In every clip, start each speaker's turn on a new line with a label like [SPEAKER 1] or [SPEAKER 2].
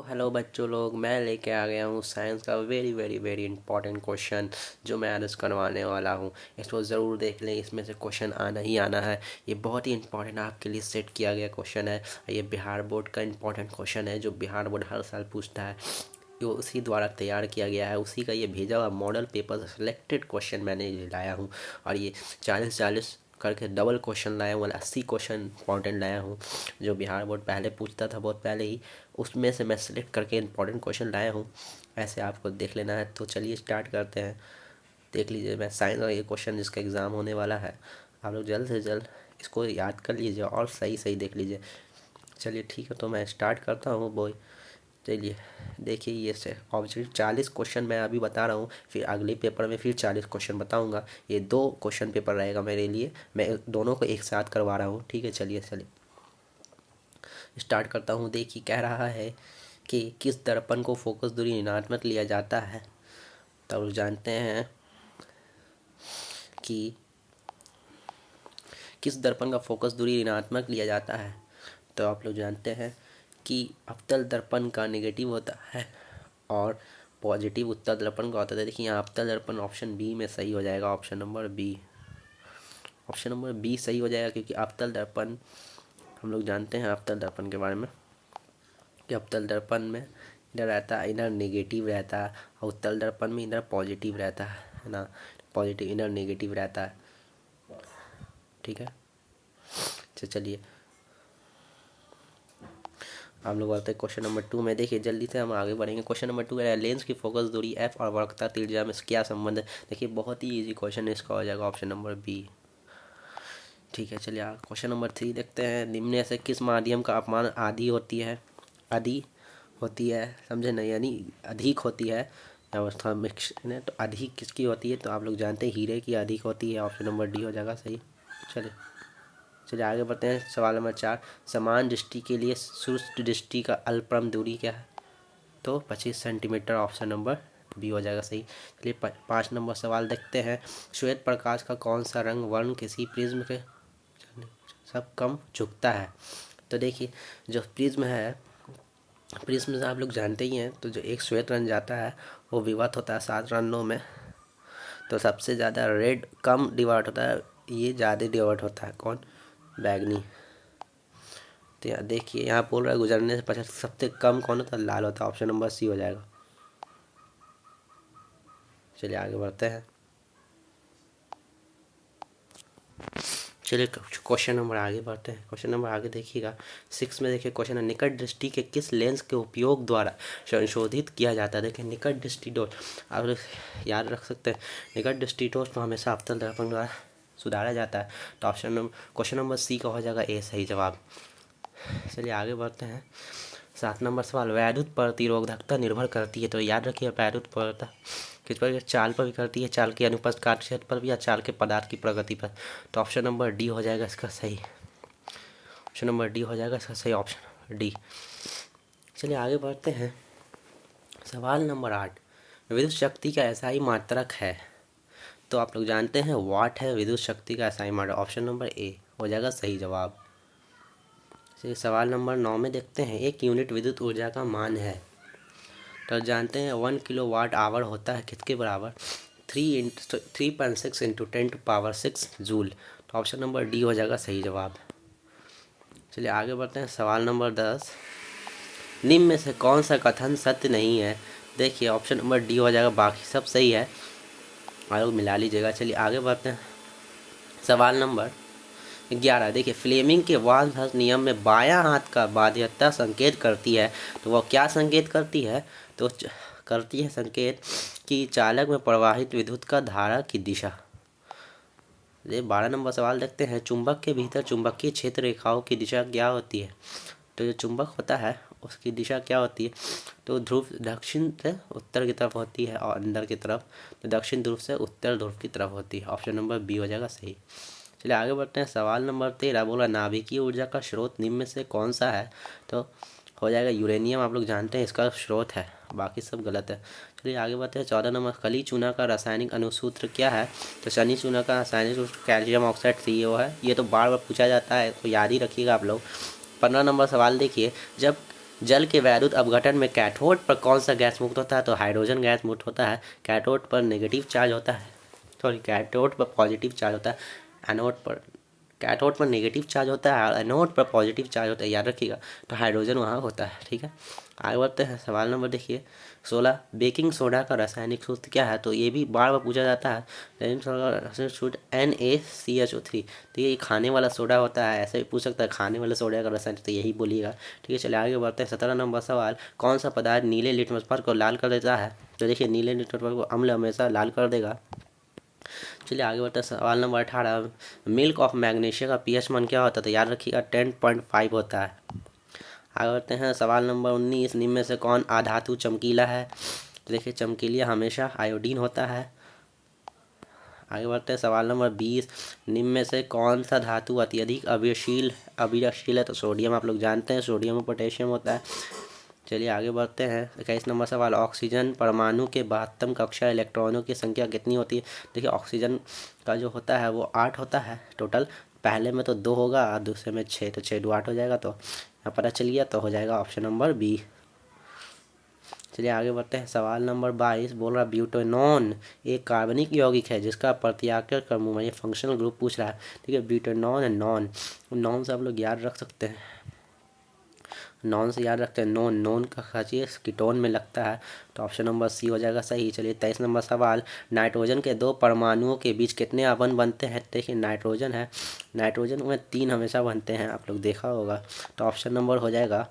[SPEAKER 1] तो हेलो बच्चों लोग, मैं लेके आ गया हूँ साइंस का very very very important question जो मैं आज करवाने वाला हूँ। इसको ज़रूर देख लें, इसमें से क्वेश्चन आना ही आना है। ये बहुत ही इंपॉर्टेंट आपके लिए सेट किया गया क्वेश्चन है। ये बिहार बोर्ड का इंपॉर्टेंट क्वेश्चन है जो बिहार बोर्ड हर साल पूछता है। ये उसी द्वारा तैयार किया गया है, उसी का ये भेजा हुआ मॉडल पेपर सेलेक्टेड क्वेश्चन मैंने ये लाया हूँ। और ये 40-40 करके डबल क्वेश्चन लाया हूँ, 80 क्वेश्चन इंपॉर्टेंट लाया हूँ जो बिहार बोर्ड पहले पूछता था बहुत पहले ही। उसमें से मैं सेलेक्ट करके इंपॉर्टेंट क्वेश्चन लाया हूँ, ऐसे आपको देख लेना है। तो चलिए स्टार्ट करते हैं। देख लीजिए, मैं साइंस का ये क्वेश्चन जिसका एग्ज़ाम होने वाला है, आप लोग जल्द से जल्द इसको याद कर लीजिए और सही सही देख लीजिए। चलिए ठीक है, तो मैं स्टार्ट करता हूँ बॉय। चलिए देखिए, ये से ऑब्जेक्टिव 40 क्वेश्चन मैं अभी बता रहा हूँ, फिर अगले पेपर में फिर 40 क्वेश्चन बताऊँगा। ये 2 क्वेश्चन पेपर रहेगा मेरे लिए, मैं दोनों को एक साथ करवा रहा हूँ। ठीक है, चलिए स्टार्ट करता हूँ। देखिए, कह रहा है कि किस दर्पण को फोकस दूरी ऋणात्मक लिया जाता है। तो जानते हैं कि किस दर्पण का फोकस दूरी ऋणात्मक लिया जाता है। तो आप लोग जानते हैं कि अवतल दर्पण का नेगेटिव होता है और पॉजिटिव उत्तल दर्पण का होता है। देखिए यहाँ अवतल दर्पण ऑप्शन बी में सही हो जाएगा। ऑप्शन नंबर बी सही हो जाएगा, क्योंकि अवतल दर्पण हम लोग जानते हैं अवतल दर्पण के बारे में कि अवतल दर्पण में इधर रहता है, इधर नेगेटिव रहता है, और उत्तल दर्पण में इधर पॉजिटिव रहता है ना। पॉजिटिव इधर नेगेटिव रहता है। ठीक है, तो चलिए हम लोग आते हैं क्वेश्चन नंबर 2 में। देखिए जल्दी से हम आगे बढ़ेंगे। क्वेश्चन नंबर 2 है, लेंस की फोकस दूरी एफ और वक्रता त्रिज्या में क्या संबंध है। देखिए बहुत ही इजी क्वेश्चन है, इसका हो जाएगा ऑप्शन नंबर बी। ठीक है, चलिए क्वेश्चन नंबर 3 देखते हैं। निम्न से किस माध्यम का अपमान आदि होती है, समझे नहीं, यानी अधिक होती है अवस्था मिक्स है तो अधिक किसकी होती है। तो आप लोग जानते हैं हीरे की अधिक होती है। ऑप्शन नंबर डी हो जाएगा सही। चलिए आगे बढ़ते हैं। सवाल नंबर 4, समान दृष्टि के लिए सुस्त दृष्टि का अल्पतम दूरी क्या है। तो 25 सेंटीमीटर। ऑप्शन नंबर बी हो जाएगा सही। चलिए 5 नंबर सवाल देखते हैं। श्वेत प्रकाश का कौन सा रंग वर्ण किसी प्रिज्म के सब कम झुकता है। तो देखिए जो प्रिज्म है, प्रिज्म से आप लोग जानते ही हैं, तो जो एक श्वेत रंग जाता है वो विवर्त होता है 7 रंगों में। तो सबसे ज़्यादा रेड कम डिवर्ट होता है, ये ज़्यादा डिवर्ट होता है कौन, बैगनी। तो यहाँ देखिए, यहाँ बोल रहा है गुजरने से 50 सबसे कम कौन होता है, लाल होता है। ऑप्शन नंबर सी हो जाएगा। चलिए आगे बढ़ते हैं। चलिए क्वेश्चन नंबर आगे बढ़ते हैं। क्वेश्चन नंबर आगे देखिएगा 6 में। देखिए क्वेश्चन है, निकट दृष्टि के किस लेंस के उपयोग द्वारा संशोधित किया जाता है। देखिए निकट दृष्टि दोष आप लोग याद रख सकते हैं। निकट दृष्टि दोष को हमेशा अवतल दर्पण द्वारा सुधारा जाता है। तो क्वेश्चन नंबर सी का हो जाएगा ए सही जवाब। चलिए आगे बढ़ते हैं। 7 नंबर सवाल, वैद्युत प्रतिरोधकता निर्भर करती है। तो याद रखिए वैद्युत प्रतिरोधकता किस पर, चाल पर भी करती है, चाल के अनुप्रस्थ काट क्षेत्र पर भी, या चाल के पदार्थ की प्रगति पर। तो ऑप्शन नंबर डी हो जाएगा इसका सही। ऑप्शन नंबर डी हो जाएगा इसका सही, ऑप्शन डी। चलिए आगे बढ़ते हैं। सवाल नंबर 8, विद्युत शक्ति का एसआई मात्रक है। तो आप लोग जानते हैं वाट है विद्युत शक्ति का एसआई मात्रक। ऑप्शन नंबर ए हो जाएगा सही जवाब। चलिए सवाल नंबर 9 में देखते हैं, एक यूनिट विद्युत ऊर्जा का मान है। तो जानते हैं 1 किलोवाट आवर होता है किसके बराबर, 3.6 इंटू 10⁻6 जूल। तो ऑप्शन नंबर डी हो जाएगा सही जवाब। चलिए आगे बढ़ते हैं। सवाल नंबर 10, निम्न में से कौन सा कथन सत्य नहीं है। देखिए ऑप्शन नंबर डी हो जाएगा, बाकी सब सही है, आप लोग मिला लीजिएगा। चलिए आगे बढ़ते हैं। सवाल नंबर 11, देखिए फ्लेमिंग के वाल्थर्स नियम में बायां हाथ का बाध्यता संकेत करती है। तो वह क्या संकेत करती है, तो करती है संकेत कि चालक में प्रवाहित विद्युत का धारा की दिशा। ये 12 नंबर सवाल देखते हैं, चुंबक के भीतर चुंबकीय क्षेत्र रेखाओं की दिशा क्या होती है। तो जो चुंबक होता है उसकी दिशा क्या होती है, तो ध्रुव दक्षिण से उत्तर की तरफ होती है, और अंदर की तरफ तो दक्षिण ध्रुव से उत्तर ध्रुव की तरफ होती है। ऑप्शन नंबर बी हो जाएगा सही। चलिए आगे बढ़ते हैं। सवाल नंबर 13 बोला, नाभिकीय ऊर्जा का स्रोत निम्न में से कौन सा है। तो हो जाएगा यूरेनियम, आप लोग जानते हैं इसका स्रोत है, बाकी सब गलत है। चलिए आगे बढ़ते हैं। 14 नंबर, खली चूना का रासायनिक अनुसूत्र क्या है। तो शनि चूना का रासायनिक सूत्र कैल्शियम ऑक्साइड CO है। ये तो बार बार पूछा जाता है, तो याद ही रखिएगा आप लोग। 15 नंबर सवाल देखिए, जब जल के वैद्युत अपघटन में कैथोड पर कौन सा गैस मुक्त होता है? तो हाइड्रोजन गैस मुक्त होता है। कैथोड पर नेगेटिव चार्ज होता है, सॉरी कैथोड पर पॉजिटिव चार्ज होता है, एनोड पर कैथोड पर नेगेटिव चार्ज होता है और एनोड पर पॉजिटिव चार्ज होता है, याद रखिएगा। तो हाइड्रोजन वहाँ होता है, ठीक है। आगे बढ़ते हैं, सवाल नंबर देखिए 16, बेकिंग सोडा का रासायनिक सूत्र क्या है? तो ये भी बार बार पूछा जाता है। बेकिंग सोडा का रासायनिक सूत्र NaCHO3। तो ये खाने वाला सोडा होता है, ऐसे भी पूछ सकता है खाने वाले सोडा का रासायनिक, तो यही बोलिएगा, ठीक है। चलिए आगे बढ़ते हैं, 17 नंबर सवाल, कौन सा पदार्थ नीले लिटमस पेपर को लाल कर देता है? तो देखिए नीले लिटमस पेपर को अम्ल हमेशा लाल कर देगा। चलिए आगे बढ़ते हैं, सवाल नंबर 18, मिल्क ऑफ मैग्नीशिया का pH मान क्या होता है? तो याद रखिएगा 10.5 होता है। आगे बढ़ते हैं, सवाल नंबर 19, निम्न में से कौन अधातु चमकीला है? तो देखिए चमकीला हमेशा आयोडीन होता है। आगे बढ़ते हैं, सवाल नंबर 20, निम्न में से कौन सा धातु अत्यधिक अविरक्षील है? तो सोडियम, आप लोग जानते हैं सोडियम में पोटेशियम होता है। चलिए आगे बढ़ते हैं, 21 नंबर सवाल, ऑक्सीजन परमाणु के 72 कक्षा इलेक्ट्रॉनों की संख्या कितनी होती है? देखिए ऑक्सीजन का जो होता है वो 8 होता है टोटल, पहले में तो 2 होगा और दूसरे में 6, तो 6 2 8 हो जाएगा, तो यहाँ पता चल गया, तो हो जाएगा ऑप्शन नंबर बी। चलिए आगे बढ़ते हैं, सवाल नंबर 22 बोल रहा ब्यूटेनॉन एक कार्बनिक यौगिक है जिसका प्रत्यावर्तन क्रम, ये फंक्शनल ग्रुप पूछ रहा है, ठीक है। ब्यूटेनॉन एंड नॉन से आप लोग याद रख सकते हैं, नॉन से याद रखते हैं, नॉन का खाचिए कीटोन में लगता है, तो ऑप्शन नंबर सी हो जाएगा सही। चलिए 23 नंबर सवाल, नाइट्रोजन के 2 परमाणुओं के बीच कितने आवन बनते हैं? देखिए नाइट्रोजन है, नाइट्रोजन में 3 हमेशा बनते हैं, आप लोग देखा होगा, तो ऑप्शन नंबर हो जाएगा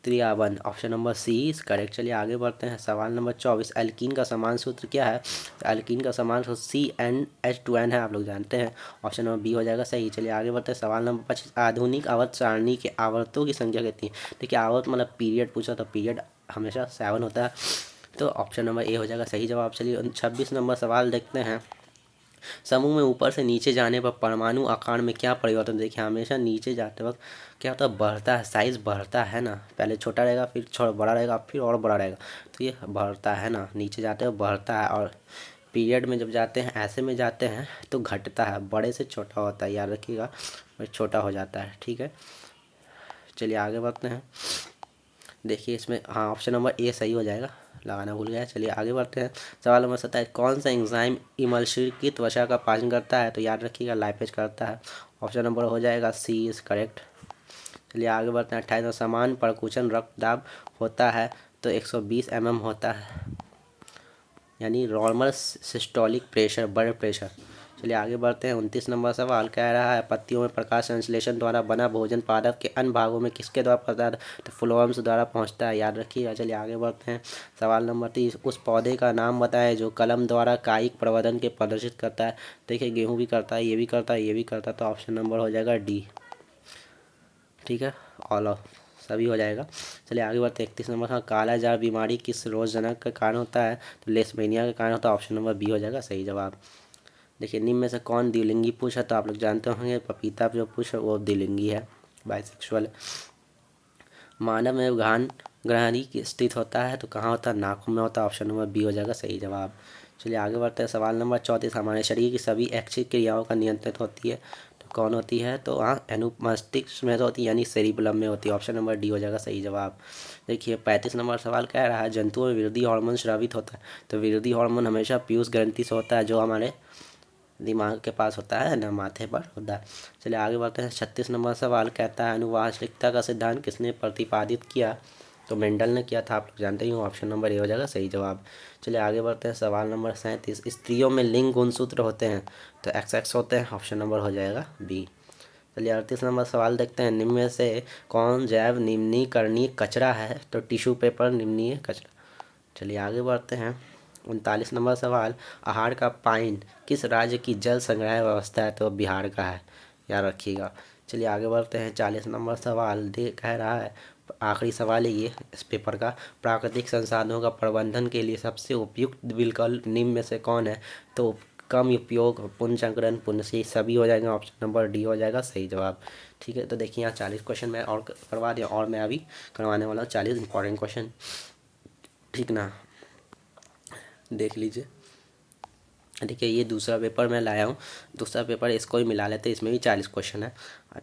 [SPEAKER 1] 3 आवन, option number C is correct. चलिए आगे बढ़ते हैं, सवाल नंबर 24, एल्कीन का समान सूत्र क्या है? तो एल्कीन का समान सूत्र CnH2n है, आप लोग जानते हैं, ऑप्शन नंबर बी हो जाएगा सही। चलिए आगे बढ़ते हैं, सवाल नंबर 25, आधुनिक आवर्त सारणी के आवर्तों की संख्या कितनी है? देखिए आवर्त मतलब पीरियड पूछा, तो पीरियड हमेशा 7 होता है, तो ऑप्शन नंबर ए हो जाएगा सही जवाब। चलिए 26 नंबर सवाल देखते हैं, समूह में ऊपर से नीचे जाने पर परमाणु आकार में क्या परिवर्तन? देखिए हमेशा नीचे जाते वक्त क्या होता है, बढ़ता है, साइज बढ़ता है ना, पहले छोटा रहेगा फिर बड़ा रहेगा फिर और बड़ा रहेगा, तो ये बढ़ता है ना, नीचे जाते हुए बढ़ता है, और पीरियड में जब जाते हैं ऐसे में जाते हैं तो घटता है, बड़े से छोटा होता है, याद रखिएगा, और छोटा हो जाता है, ठीक है। चलिए आगे बढ़ते हैं, देखिए इसमें हाँ ऑप्शन नंबर ए सही हो जाएगा, लगाना भूल गया। चलिए आगे बढ़ते हैं, सवाल नंबर 27, कौन सा एंजाइम इमल्शन की त्वचा का पाचन करता है? तो याद रखिएगा लाइपेज करता है, ऑप्शन नंबर हो जाएगा सी इज करेक्ट। चलिए आगे बढ़ते हैं, 28, समान परकुशन रक्तदाब होता है तो 120 mm होता है, यानी normal systolic pressure, blood pressure. चलिए आगे बढ़ते हैं, 29 नंबर सवाल कह रहा है, पत्तियों में प्रकाश संश्लेषण द्वारा बना भोजन पादप के अन्य भागों में किसके द्वारा पहुंचता है? तो फ्लोएम्स द्वारा पहुंचता है, याद रखिएगा। चलिए आगे बढ़ते हैं, सवाल नंबर 30, उस पौधे का नाम बताएं जो कलम द्वारा कायिक प्रवर्धन के प्रदर्शित करता है? देखिए गेहूँ भी करता है, ये भी करता है, ये भी करता है, तो ऑप्शन नंबर हो जाएगा डी, ठीक है, ऑल ऑफ सभी हो जाएगा। चलिए आगे बढ़ते हैं, 31 नंबर का, काला जार बीमारी किस रोगजनक का कारण होता है? तो लेशमेनिया का कारण होता है, ऑप्शन नंबर बी हो जाएगा सही जवाब। देखिए निम्न में से कौन द्विलिंगी पुरुष है? तो आप लोग जानते होंगे पपीता जो पुरुष है वो द्विलिंगी है, बाइसेक्सुअल। मानव में घान ग्रहणी स्थित होता है तो कहाँ होता है? नाखून में होता है, ऑप्शन नंबर बी हो जाएगा सही जवाब। चलिए आगे बढ़ते हैं, सवाल नंबर 34, हमारे शरीर की सभी ऐच्छिक क्रियाओं का नियंत्रित होती है तो कौन होती है? तो हाँ एनुमस्टिक्स में तो होती है, यानी सेरिबलम में होती है, ऑप्शन नंबर डी हो जाएगा सही जवाब। देखिए 35 नंबर सवाल कह रहा है, जंतुओं में वृद्धि हार्मोन स्रावित होता है, तो वृद्धि हार्मोन हमेशा पीयूष ग्रंथि से होता है, जो हमारे दिमाग के पास होता है ना, माथे पर होता है। चलिए आगे बढ़ते हैं, 36 नंबर सवाल कहता है, अनुवांशिकता का सिद्धांत किसने प्रतिपादित किया? तो मेंडल ने किया था, आप लोग जानते ही हो, ऑप्शन नंबर ए हो जाएगा सही जवाब। चलिए आगे बढ़ते हैं, सवाल नंबर 37, स्त्रियों में लिंग गुणसूत्र होते हैं तो XX होते हैं, ऑप्शन नंबर हो जाएगा बी। चलिए 38 नंबर सवाल देखते हैं, निम्न में से कौन जैव निम्नीकरणीय कचरा है? तो टिश्यू पेपर निम्नीय कचरा। चलिए आगे बढ़ते हैं, 39 नंबर सवाल, आहार का पाइन किस राज्य की जल संग्रह व्यवस्था है? तो बिहार का है, याद रखिएगा। चलिए आगे बढ़ते हैं, 40 नंबर सवाल कह रहा है, आखिरी सवाल है ये इस पेपर का, प्राकृतिक संसाधनों का प्रबंधन के लिए सबसे उपयुक्त विकल्प निम्न में से कौन है? तो कम उपयोग, पुनर्चक्रण, पुनर्सी सभी हो जाएंगे, ऑप्शन नंबर डी हो जाएगा सही जवाब, ठीक है। तो देखिए यहाँ 40 क्वेश्चन मैं और करवा दिया, और मैं अभी करवाने वाला हूँ 40 इंपॉर्टेंट क्वेश्चन, ठीक ना, देख लीजिए। देखिए ये दूसरा पेपर मैं लाया हूँ, दूसरा पेपर इसको ही मिला लेते हैं, इसमें भी 40 क्वेश्चन है।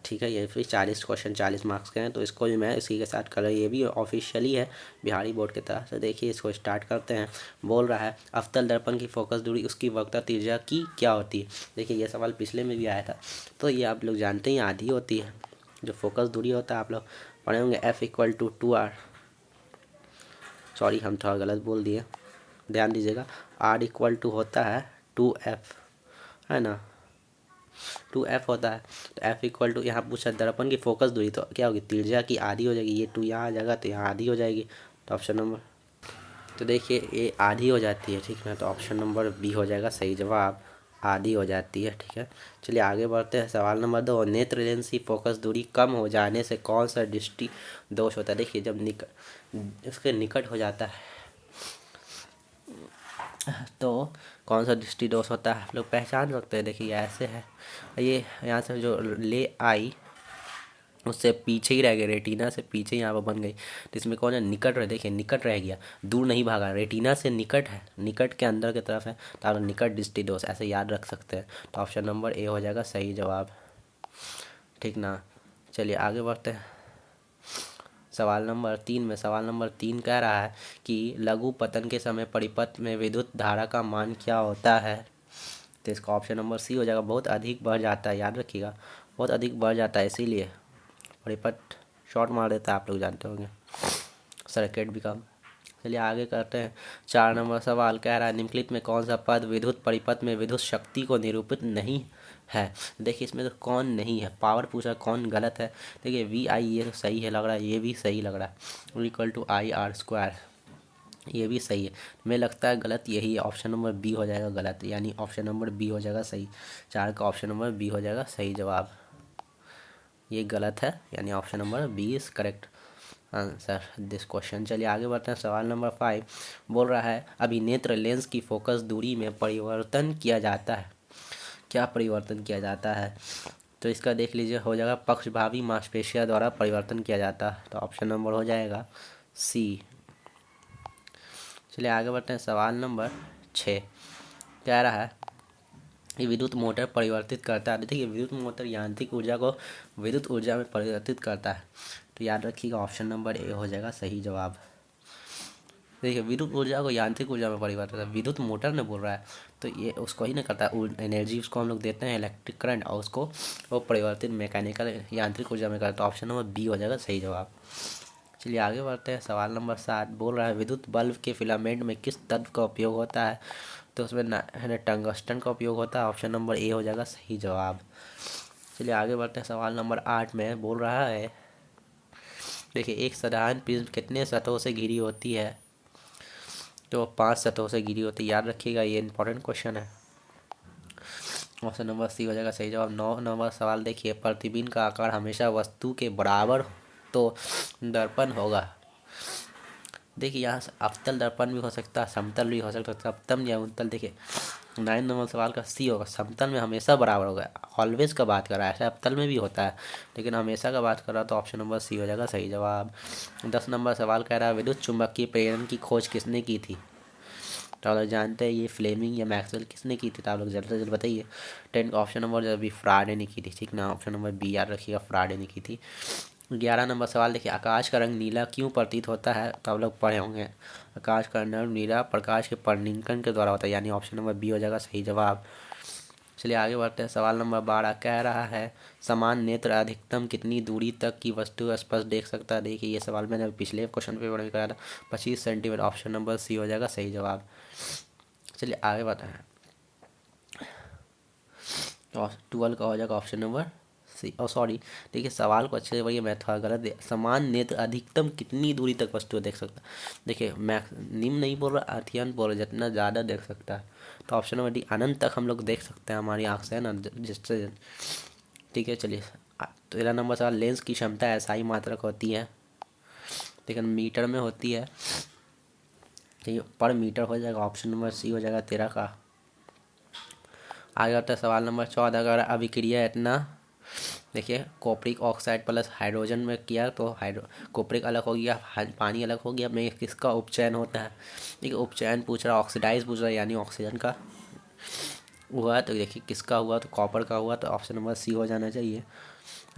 [SPEAKER 1] ठीक है, ये फिर 40 क्वेश्चन 40 मार्क्स के हैं, तो इसको भी मैं इसी के साथ कर रहा हूँ। ये भी ऑफिशियली है बिहारी बोर्ड की तरफ से। देखिए इसको स्टार्ट करते हैं। बोल रहा है अवतल दर्पण की फोकस दूरी उसकी वक्रता त्रिज्या की क्या होती है। देखिए ये सवाल पिछले में भी आया था, तो ये आप लोग जानते ही आधी होती है। जो फोकस दूरी होता है आप लोग पढ़े होंगे, F=2R, सॉरी हम थोड़ा गलत बोल दिए, ध्यान दीजिएगा। R= होता है 2F, है ना, 2F होता है। तो F= यहाँ पूछा दर्पण की फोकस दूरी, तो क्या होगी, त्रिज्या की आधी हो जाएगी। ये 2 यहाँ आ जाएगा तो यहाँ आधी हो जाएगी, तो ऑप्शन नंबर, तो देखिए ये आधी हो जाती है, ठीक है, तो ऑप्शन नंबर बी हो जाएगा सही जवाब, आधी हो जाती है। ठीक है, चलिए आगे बढ़ते हैं। सवाल नंबर 2, नेत्र लेंस की फोकस दूरी कम हो जाने से कौन सा दृष्टि दोष होता है। देखिए जब उसके निकट हो जाता है तो कौन सा दृष्टि दोष होता है, आप लोग पहचान सकते हैं। देखिए ऐसे है, ये यहाँ से जो ले आई उससे पीछे ही रह गया, रेटिना से पीछे यहाँ पर बन गई, तो इसमें कौन है, निकट रह, देखिए निकट रह गया, दूर नहीं भागा, रेटिना से निकट है, निकट के अंदर की तरफ है, तो आप निकट दृष्टि दोष ऐसे याद रख सकते हैं। तो ऑप्शन नंबर ए हो जाएगा सही जवाब, ठीक ना। चलिए आगे बढ़ते हैं। सवाल नंबर 3 में, सवाल नंबर 3 कह रहा है कि लघु पतन के समय परिपथ में विद्युत धारा का मान क्या होता है। तो इसका ऑप्शन नंबर सी हो जाएगा, बहुत अधिक बढ़ जाता है, याद रखिएगा, बहुत अधिक बढ़ जाता है, इसीलिए परिपथ शॉर्ट मार देता है, आप लोग जानते होंगे, सर्किट भी कम। चलिए आगे करते हैं। 4 नंबर सवाल कह रहा है निम्नलिखित में कौन सा पद विद्युत परिपथ में विद्युत शक्ति को निरूपित नहीं है। देखिए इसमें तो कौन नहीं है, पावर पूछा, कौन गलत है। देखिए VI ये तो सही है लग रहा है, ये भी सही लग रहा है, =IR², ये भी सही है। मुझे लगता है गलत यही है, ऑप्शन नंबर बी हो जाएगा गलत, यानी ऑप्शन नंबर बी हो जाएगा सही, 4 का ऑप्शन नंबर बी हो जाएगा सही जवाब, ये गलत है, यानी option number B is correct answer this question. चलिए आगे बढ़ते हैं। सवाल नंबर 5 बोल रहा है अभिनेत्र लेंस की फोकस दूरी में परिवर्तन किया जाता है, क्या परिवर्तन किया जाता है। तो इसका देख लीजिए, हो जाएगा पक्षभावी मांसपेशियों द्वारा परिवर्तन किया जाता है, तो ऑप्शन नंबर हो जाएगा सी। चलिए आगे बढ़ते हैं। सवाल नंबर 6 कह रहा है कि विद्युत मोटर परिवर्तित करता है। देखिए विद्युत मोटर यांत्रिक ऊर्जा को विद्युत ऊर्जा में परिवर्तित करता है, तो याद रखिएगा ऑप्शन नंबर ए हो जाएगा सही जवाब। देखिए विद्युत ऊर्जा को यांत्रिक ऊर्जा में परिवर्तित, विद्युत मोटर ने बोल रहा है, तो ये उसको ही ना करता है, एनर्जी उसको हम लोग देते हैं इलेक्ट्रिक करंट, और उसको वो परिवर्तित मैकेनिकल यांत्रिक ऊर्जा में करता है, तो ऑप्शन नंबर बी हो जाएगा सही जवाब। चलिए आगे बढ़ते हैं। सवाल नंबर 7 बोल रहा है विद्युत बल्ब के फिलामेंट में किस तत्व का उपयोग होता है। तो उसमें है टंगस्टन का उपयोग होता है, ऑप्शन नंबर ए हो जाएगा सही जवाब। चलिए आगे बढ़ते हैं। सवाल नंबर 8 में बोल रहा है देखिए एक साधारण प्रिज्म कितने सतहों से घिरी होती है। तो 5 सतहों से घिरी होती है, याद रखिएगा, ये इंपॉर्टेंट क्वेश्चन है, ऑप्शन नंबर सी हो जाएगा सही जवाब। 9 नंबर सवाल देखिए प्रतिबिंब का आकार हमेशा वस्तु के बराबर तो दर्पण होगा। देखिए यहाँ से अवतल दर्पण भी हो सकता है, समतल भी हो सकता है, सप्तम या उत्तल। देखिए 9 नंबर सवाल का सी होगा, समतल में हमेशा बराबर होगा, ऑलवेज का बात कर रहा है, ऐसा अवतल में भी होता है लेकिन हमेशा का बात कर रहा है, तो ऑप्शन नंबर सी हो जाएगा सही जवाब। 10 नंबर सवाल कह रहा है विद्युत चुंबकीय प्रेरण की खोज किसने की थी। तो आप लोग जानते हैं ये फ्लेमिंग या मैक्सवेल किसने की थी, तो आप लोग जल्द से जल्द बताइए। 10 का ऑप्शन नंबर जो अभी फ्राडे ने की थी, ठीक ना, ऑप्शन नंबर बी याद रखिएगा, फ्राडे ने की थी। 11 नंबर सवाल देखिए आकाश का रंग नीला क्यों प्रतीत होता है। तो आप लोग पढ़े होंगे, आकाश का रंग नीला प्रकाश के परिनिकन के द्वारा होता है, यानी ऑप्शन नंबर बी हो जाएगा सही जवाब। चलिए आगे बढ़ते हैं। सवाल नंबर 12 कह रहा है समान नेत्र अधिकतम कितनी दूरी तक की वस्तु स्पष्ट देख सकता है। देखिए ये सवाल मैंने पिछले क्वेश्चन पेपर में कराया था, 25 सेंटीमीटर, ऑप्शन नंबर सी हो जाएगा सही जवाब। चलिए आगे बताएं, तो 12 का हो जाएगा ऑप्शन नंबर सी। और सॉरी देखिए सवाल को अच्छे से पढ़िए, मैं थोड़ा गलत दिया, समान नेत्र अधिकतम कितनी दूरी तक वस्तु देख सकता है। देखिए मैक्स निम्न नहीं बोल रहा, अध्ययन बोल रहा, जितना ज़्यादा देख सकता है, तो ऑप्शन नंबर डी अनंत तक हम लोग देख सकते हैं हमारी आँख से, है ना, जिससे, ठीक है। चलिए 13 नंबर सवाल लेंस की क्षमता ऐसाई मात्रक होती है, लेकिन मीटर में होती है, ठीक, पर मीटर हो जाएगा, ऑप्शन नंबर सी हो जाएगा 13 का। आगे आता है सवाल नंबर 14 अगर अभिक्रिया इतना देखिए कोपरिक ऑक्साइड प्लस हाइड्रोजन में किया तो कोपरिक अलग हो गया, पानी अलग हो गया, में किसका उपचयन होता है। देखिए उपचयन पूछ रहा है, ऑक्सीडाइज पूछ रहा है, यानी ऑक्सीजन का हुआ तो देखिए किसका हुआ, तो कॉपर का हुआ, तो ऑप्शन नंबर सी हो जाना चाहिए।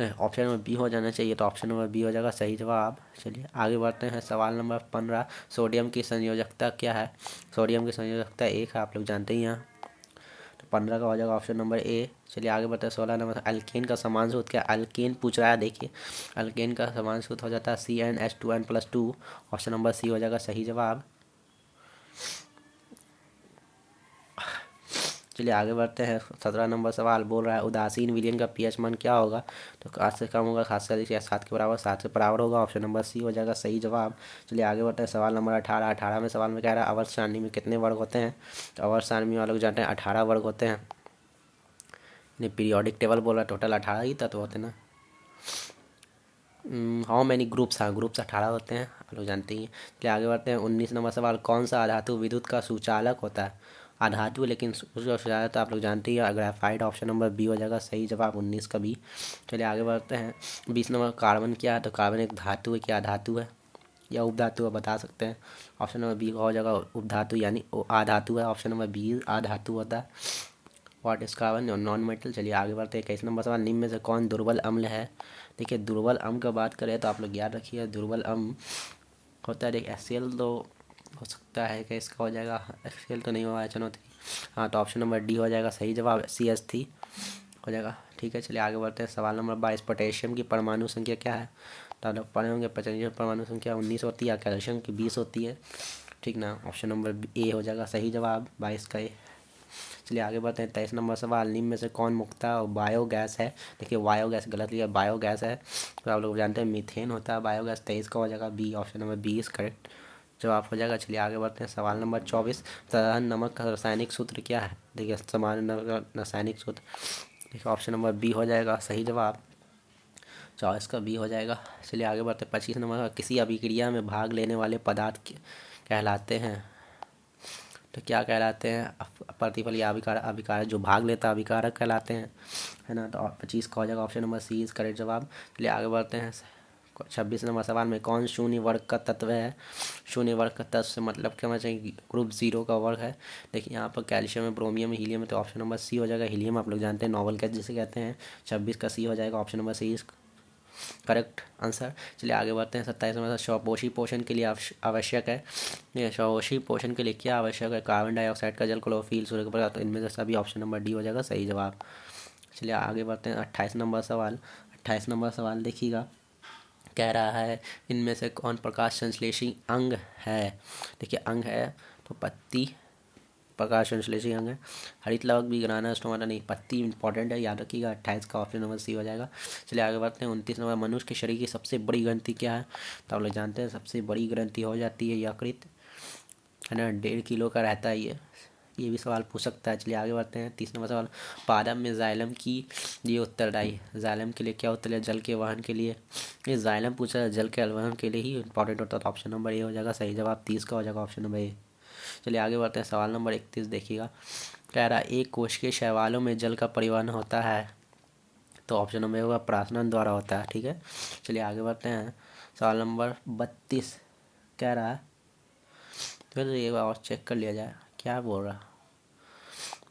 [SPEAKER 1] ऑप्शन नंबर बी हो जाना चाहिए, तो ऑप्शन नंबर बी हो जाएगा सही जवाब। चलिए आगे बढ़ते हैं। सवाल नंबर 15, सोडियम की संयोजकता क्या है? सोडियम की संयोजकता 1 है, आप लोग जानते ही हैं। तो 15 का हो जाएगा ऑप्शन नंबर ए। चलिए आगे बढ़ते हैं। 16 नंबर, अल्केन का समान सूत्र क्या? अल्केन पूछ रहा है, देखिए अल्केन का समान सूत्र हो जाता है CnH2n+2। ऑप्शन नंबर सी हो जाएगा सही जवाब। चलिए आगे बढ़ते हैं। 17 नंबर सवाल बोल रहा है उदासीन विलयन का पीएच मान क्या होगा? तो 8 से कम होगा, 7 से अधिक या 7 के बराबर, 7 से बराबर होगा। ऑप्शन नंबर सी हो जाएगा सही जवाब। चलिए आगे बढ़ते हैं। सवाल नंबर 18। 18 में सवाल में कह रहा है आवर्त सारणी में कितने वर्ग होते हैं? तो आवर्त सारणी वाले लोग जानते हैं 18 वर्ग होते हैं। पीरियोडिक टेबल बोल रहा है टोटल 18 ही तत्व होते हैं ना। How many groups? हाँ, ग्रुप्स 18 होते हैं, आप लोग जानते ही हैं। चलिए आगे बढ़ते हैं। 19 नंबर सवाल, कौन सा अधातु विद्युत का सुचालक होता है? अधातु लेकिन उसका सुचालक तो आप लोग जानते ही हैं, ग्रेफाइट। ऑप्शन नंबर बी हो जाएगा सही जवाब, 19 का बी। चलिए आगे बढ़ते हैं। 20 नंबर, कार्बन क्या है? तो कार्बन एक धातु है, क्या धातु है या उपधातु है, बता सकते हैं। ऑप्शन नंबर बी हो जाएगा उपधातु, यानी आधातु है। ऑप्शन नंबर बी आधातु होता है। व्हाट इज कार्बन और नॉन मेटल। चलिए आगे बढ़ते हैं। 21 नंबर सवाल, निम्न में से कौन दुर्बल अम्ल है? देखिए दुर्बल अम्ल का बात करें तो आप लोग याद रखिए, दुर्बल अम्ल होता है, देखिए HCl तो हो सकता है कि इसका हो जाएगा, HCl तो नहीं होगा, चुनौती। हाँ, तो ऑप्शन नंबर डी हो जाएगा सही जवाब, CH3 हो जाएगा। ठीक है, चलिए आगे बढ़ते हैं। सवाल नंबर 22, पोटेशियम की परमाणु संख्या क्या है? तो आप लोग पढ़े होंगे, पोटेशियम परमाणु संख्या 19 होती है, कैल्शियम की 20 होती है, ठीक ना। ऑप्शन नंबर ए हो जाएगा सही जवाब, 22 का ए। चलिए आगे बढ़ते हैं। 23 नंबर सवाल, निम्न में से कौन मुख्यतः बायोगैस है? देखिए बायोगैस गलत लिया, बायोगैस है, तो आप लोग जानते हैं मीथेन होता है बायोगैस। 23 का हो जाएगा B, option number B is correct जवाब हो जाएगा। चलिए आगे बढ़ते हैं। सवाल नंबर 24, साधारण नमक का रासायनिक सूत्र क्या है? देखिए सामान्य नमक का रासायनिक सूत्र, देखिए ऑप्शन नंबर बी हो जाएगा सही जवाब, 24 का बी हो जाएगा। चलिए आगे बढ़ते हैं। 25 नंबर, किसी अभिक्रिया में भाग लेने वाले पदार्थ कहलाते हैं? तो क्या कहलाते हैं? प्रतिफल या अभिकारक। अभिकारक जो भाग लेता है अभिकारक कहलाते हैं, है ना। तो 25 का हो जाएगा option number C is correct जवाब। चलिए आगे बढ़ते हैं। 26 नंबर सवाल में कौन शून्य वर्ग का तत्व है? शून्य वर्ग का तत्व से मतलब क्या होना चाहिए? ग्रुप 0 का वर्ग है। देखिए यहाँ पर कैल्शियम है, ब्रोमियम है, हीलियम है, तो ऑप्शन नंबर सी हो जाएगा हीलियम, आप लोग जानते हैं नोबल गैस जिसे कहते हैं। 26 का सी हो जाएगा, option number C is correct answer. चलिए आगे बढ़ते हैं। 27 नंबर, स्वपोषी पोषण के लिए आवश्यक है। ये स्वपोषी पोषण के लिए क्या आवश्यक है? कार्बन डाइऑक्साइड का जल, क्लोरोफिल, सूर्य का प्रकाश, तो इनमें से सभी ऑप्शन नंबर डी हो जाएगा सही जवाब। चलिए आगे बढ़ते हैं। 28 नंबर सवाल। 28 नंबर सवाल देखिएगा, कह रहा है इनमें से कौन प्रकाश संश्लेषी अंग है? देखिए अंग है तो पत्ती प्रकाश संश्लेषी अंग है। हरित लवक भी, ग्राना, स्टोमाटा नहीं, पत्ती इंपॉर्टेंट है, याद रखिएगा। 28 का ऑप्शन नंबर सी हो जाएगा। चलिए आगे बढ़ते हैं। 29 नंबर, मनुष्य के शरीर की सबसे बड़ी ग्रंथि क्या है? तो आप लोग जानते हैं सबसे बड़ी ग्रंथि हो जाती है यकृत, है ना। 1.5 किलो का रहता है ये भी सवाल पूछ सकता है। चलिए आगे बढ़ते हैं। 30 नंबर सवाल, पादप में जाइलम की ये उत्तरदायी, जाइलम के लिए क्या उत्तर है? जल के वहन के लिए। ये जाइलम पूछा है, जल के वहन के लिए ही इंपॉर्टेंट होता है, तो ऑप्शन नंबर ए हो जाएगा सही जवाब, 30 का हो जाएगा ऑप्शन नंबर ए। चलिए आगे बढ़ते हैं। सवाल नंबर 31 देखिएगा, कह रहा है एक कोश के शैवालों में जल का परिवहन होता है? तो ऑप्शन नंबर होगा प्रासनन द्वारा होता है, ठीक है। चलिए आगे बढ़ते हैं। सवाल नंबर 32 कह रहा है, फिर ये और चेक कर लिया जाए क्या बोल रहा।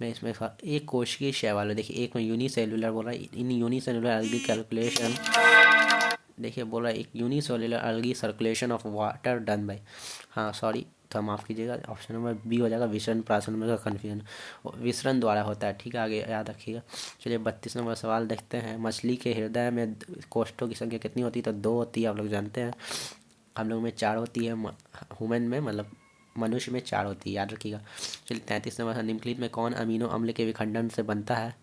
[SPEAKER 1] मैं इसमें एक कोशिकीय शैवाल, देखिए एक में यूनिसेलुलर बोल रहा है, इन यूनिसेलुलर एल्गी कैलकुलेशन, देखिए बोल रहा है एक unicellular algae circulation of water done by, हाँ सॉरी तो माफ़ कीजिएगा, ऑप्शन नंबर बी हो जाएगा विसरण प्राशन में का कन्फ्यूजन, विसरण द्वारा होता है, ठीक है, आगे याद रखिएगा। चलिए 32 नंबर सवाल देखते हैं। मछली के हृदय में कोष्ठों की संख्या कितनी होती है? तो 2 होती है, आप लोग जानते हैं। हम लोग में 4 होती है, ह्यूमन में मतलब मनुष्य में 4 होती है, याद रखिएगा। चलिए 33 नंबर, निम्नलिखित में कौन अमीनो अम्ल के विखंडन से बनता है?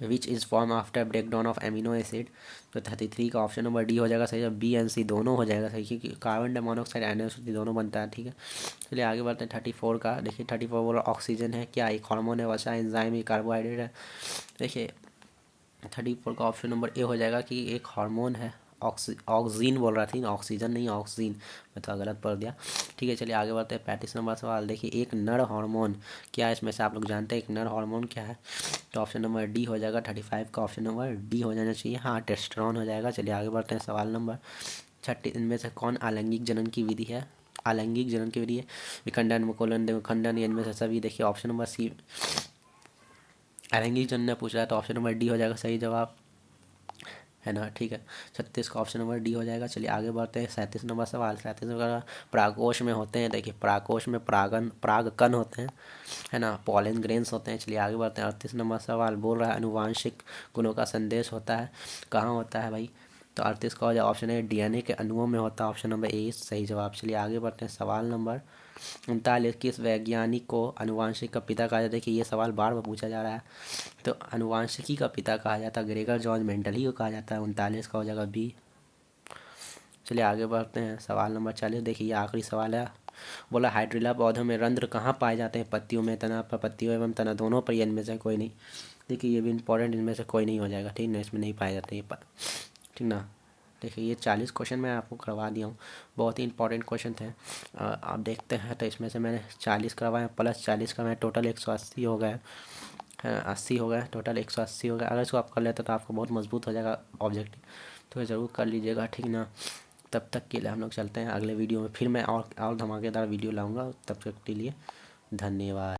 [SPEAKER 1] Which is form after break down of amino acid, तो 33 का ऑप्शन नंबर डी हो जाएगा सही, बी एंड सी दोनों हो जाएगा सही, क्योंकि कार्बन डाइमोनोक्साइड एनएसओ दोनों बनता है, ठीक है। चलिए आगे बढ़ते हैं 34 का। देखिए 34 बोला ऑक्सीजन है क्या? एक हार्मोन है, वसा एंजाइम, एक कार्बोहाइड्रेट है। देखिए 34 का ऑप्शन नंबर ए हो जाएगा कि एक हार्मोन है, ऑक्सीजन बोल रहा थी, ऑक्सीजन नहीं ऑक्सीजन, मैं तो गलत पढ़ दिया, ठीक है। चलिए आगे बढ़ते हैं 35 नंबर सवाल। देखिए एक नर हार्मोन क्या है? इसमें से आप लोग जानते हैं एक नर हार्मोन क्या है? तो ऑप्शन नंबर डी हो जाएगा, 35 का ऑप्शन नंबर डी हो जाना चाहिए, हाँ टेस्टोस्टेरोन हो जाएगा। चलिए आगे बढ़ते हैं। सवाल नंबर 36, इनमें से कौन आलैंगिक जनन की विधि है? अलैंगिक जनन के लिए विखंडन, मुकुलन, विखंडन, इनमें से सभी। देखिए ऑप्शन नंबर सी अलैंगिक जनन ने पूछा है, तो ऑप्शन नंबर डी हो जाएगा सही जवाब, है ना। ठीक है, 36 का ऑप्शन नंबर डी हो जाएगा। चलिए आगे बढ़ते हैं 37 नंबर सवाल। 37 नंबर परागकोश में होते हैं, देखिए परागकोश में परागकण होते हैं, है ना, पॉलन ग्रेन्स होते हैं। चलिए आगे बढ़ते हैं 38 नंबर सवाल। बोल रहा है अनुवांशिक गुणों का संदेश होता है, कहाँ होता है भाई, तो 38 का हो जाए ऑप्शन है डीएनए के अणुओं में होता है, ऑप्शन नंबर ए सही जवाब। चलिए आगे बढ़ते हैं सवाल नंबर 39। किस वैज्ञानिक को अनुवांशिक का पिता कहा जाता है। देखिए ये सवाल बार बार पूछा जा रहा है, तो अनुवांशिकी का पिता कहा जाता है ग्रेगर जॉर्ज मेंडल ही को कहा जाता है। 39 का हो जाएगा बी। चलिए आगे बढ़ते हैं सवाल नंबर 40। देखिए ये आखिरी सवाल है। बोला हाइड्रिला पौधों में रंध्र कहाँ पाए जाते हैं, पत्तियों में, तना पर, पत्तियों एवं तना दोनों पर, इनमें से कोई नहीं। देखिए ये भी इंपॉर्टेंट, इनमें से कोई नहीं हो जाएगा, ठीक ना, इसमें नहीं पाए जाते ये ठीक ना। देखिए ये 40 क्वेश्चन मैं आपको करवा दिया हूँ, बहुत ही इंपॉर्टेंट क्वेश्चन थे। आप देखते हैं तो इसमें से मैंने 40 करवाए प्लस 40 का मैं टोटल 180 हो गए, 80 हो गए, टोटल 180 हो गए। अगर इसको आप कर लेते तो आपको बहुत मजबूत हो जाएगा ऑब्जेक्टिव, तो ज़रूर कर लीजिएगा, ठीक ना। तब तक के लिए हम लोग चलते हैं अगले वीडियो में, फिर मैं और धमाकेदार वीडियो लाऊंगा। तब तक के लिए धन्यवाद।